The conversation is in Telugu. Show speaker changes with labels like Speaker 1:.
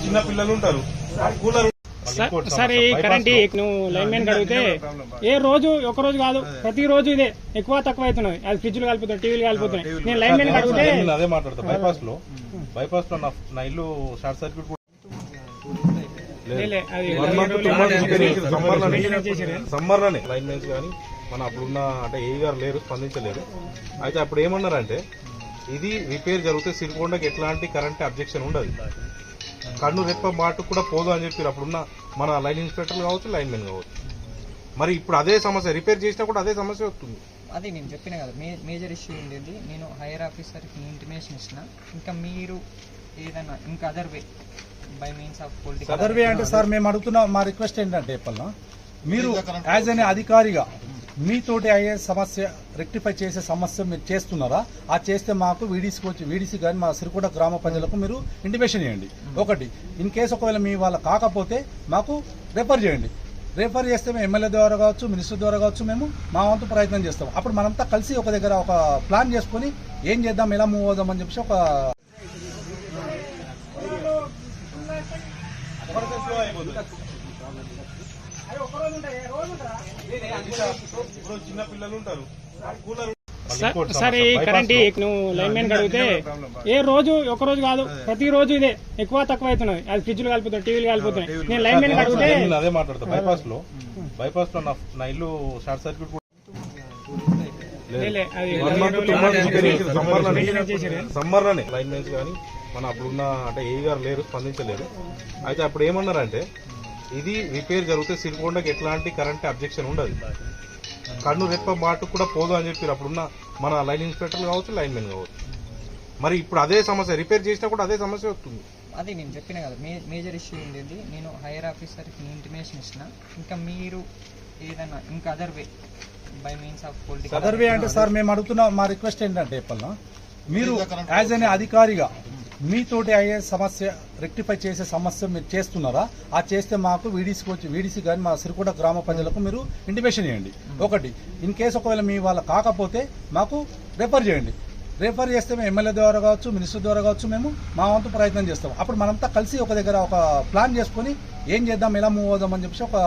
Speaker 1: చిన్న పిల్లలు ఉంటారు.
Speaker 2: సార్ ఈ కరెంట్ నువ్వు లైన్ మ్యాన్ అడిగితే ఏ రోజు ఒక రోజు కాదు ప్రతి రోజు ఇదే ఎక్కువ తక్కువ అవుతున్నది. అది ఫ్రిడ్జ్లు కాలిపోతున్నాయి, టీవీలు కాలిపోతున్నాయి. నేను లైన్ మ్యాన్ అడిగితే
Speaker 1: అదే మాట్లాడతా. బైపాస్ లో నా ఇల్లు షార్ట్ సర్క్యూట్ సమ్మర్ లోనే లైన్ మెన్స్ కానీ మన అప్పుడున్న అంటే ఏ గారు లేరు, స్పందించలేరు. అయితే అప్పుడు ఏమన్నారంటే ఇది రిపేర్ జరిగితే సిరికొండకి ఎట్లాంటి కరెంట్ అబ్జెక్షన్ ఉండదు, కన్ను రెప్ప మాటకు కూడా పోదు అని చెప్పారు అప్పుడున్న మన లైన్ ఇన్స్పెక్టర్లు కావచ్చు, లైన్ మెన్ కావచ్చు. మరి ఇప్పుడు అదే సమస్య రిపేర్ చేసినా కూడా అదే సమస్య వస్తుంది.
Speaker 3: అది నేను చెప్పిన కదా మేజర్ ఇష్యూ ఉండేది. నేను హైయర్ ఆఫీసర్కి ఇంటిమేషన్ ఇచ్చిన, ఇంకా మీరు ఏదైనా ఇంకా other way by means of political
Speaker 4: other way అంటే సార్ మేము అడుగుతున్న మా రిక్వెస్ట్ ఏంటంటే మీరు యాజ్ అనే అధికారిగా మీతోటి అయ్యే సమస్య రెక్టిఫై చేసే సమస్య మీరు చేస్తున్నారా? ఆ చేస్తే మాకు వీడీసీ కానీ మా సిరికొండ గ్రామ ప్రజలకు మీరు ఇంటిమేషన్ చేయండి. ఒకటి ఇన్ కేసు ఒకవేళ మీ వాళ్ళ కాకపోతే మాకు రెఫర్ చేయండి. రెఫర్ చేస్తే మేము ఎమ్మెల్యే ద్వారా కావచ్చు, మినిస్టర్ ద్వారా కావచ్చు, మేము మా వంతు ప్రయత్నం చేస్తాం. అప్పుడు మనంతా కలిసి ఒక దగ్గర ఒక ప్లాన్ చేసుకుని ఏం చేద్దాం, ఎలా మూవ్ అవుదాం అని చెప్పి ఒక
Speaker 1: చిన్న పిల్లలు ఉంటారు.
Speaker 2: సార్ ఈ కరెంట్ నువ్వు లైన్ మ్యాన్ అడిగితే ఏ రోజు ఒక రోజు కాదు ప్రతి రోజు ఇదే ఎక్కువ తక్కువ అవుతున్నది. అది ఫ్రిడ్జ్లు కాలిపోతున్నాయి, టీవీలు కాలిపోతున్నాయి. నేను లైన్ మ్యాన్ అడిగితే
Speaker 1: అదే మాట్లాడతా. బైపాస్ లో నా ఇల్లు షార్ట్ సర్క్యూట్ సమ్మర్ లోనే లైన్ మెన్స్ కానీ మన అప్పుడున్న అంటే ఏ గారు లేరు, స్పందించలేరు. అయితే అప్పుడు ఏమన్నారంటే ఇది రిపేర్ జరిగితే సిరికొండకి ఎట్లాంటి కరెంట్ అబ్జెక్షన్ ఉండదు, కన్ను రెప్ప మాటకు కూడా పోదు అని చెప్పారు అప్పుడున్న మన లైన్ ఇన్స్పెక్టర్లు కావచ్చు, లైన్ మెన్ కావచ్చు. మరి ఇప్పుడు అదే సమస్య రిపేర్ చేసినా కూడా అదే సమస్య వస్తుంది.
Speaker 3: అది నేను చెప్పిన కదా మేజర్ ఇష్యూ ఉండేది. నేను హైయర్ ఆఫీసర్కి ఇంటిమేషన్ ఇచ్చిన, ఇంకా మీరు ఏదైనా ఇంకా other way by means of political
Speaker 4: other way అంటే సార్ మేము అడుగుతున్న మా రిక్వెస్ట్ ఏంటంటే మీరు యాజ్ అనే అధికారిగా మీతోటి అయ్యే సమస్య రెక్టిఫై చేసే సమస్య మీరు చేస్తున్నారా? ఆ చేస్తే మాకు వీడీసీ కానీ మా సిరికొండ గ్రామ ప్రజలకు మీరు ఇంటిమేషన్ చేయండి. ఒకటి ఇన్ కేసు ఒకవేళ మీ వాళ్ళ కాకపోతే మాకు రెఫర్ చేయండి. రెఫర్ చేస్తే మేము ఎమ్మెల్యే ద్వారా కావచ్చు, మినిస్టర్ ద్వారా కావచ్చు, మేము మా వంతు ప్రయత్నం చేస్తాం. అప్పుడు మనంతా కలిసి ఒక దగ్గర ఒక ప్లాన్ చేసుకుని ఏం చేద్దాం, ఎలా మూవ్ అవుదాం అని చెప్పి ఒక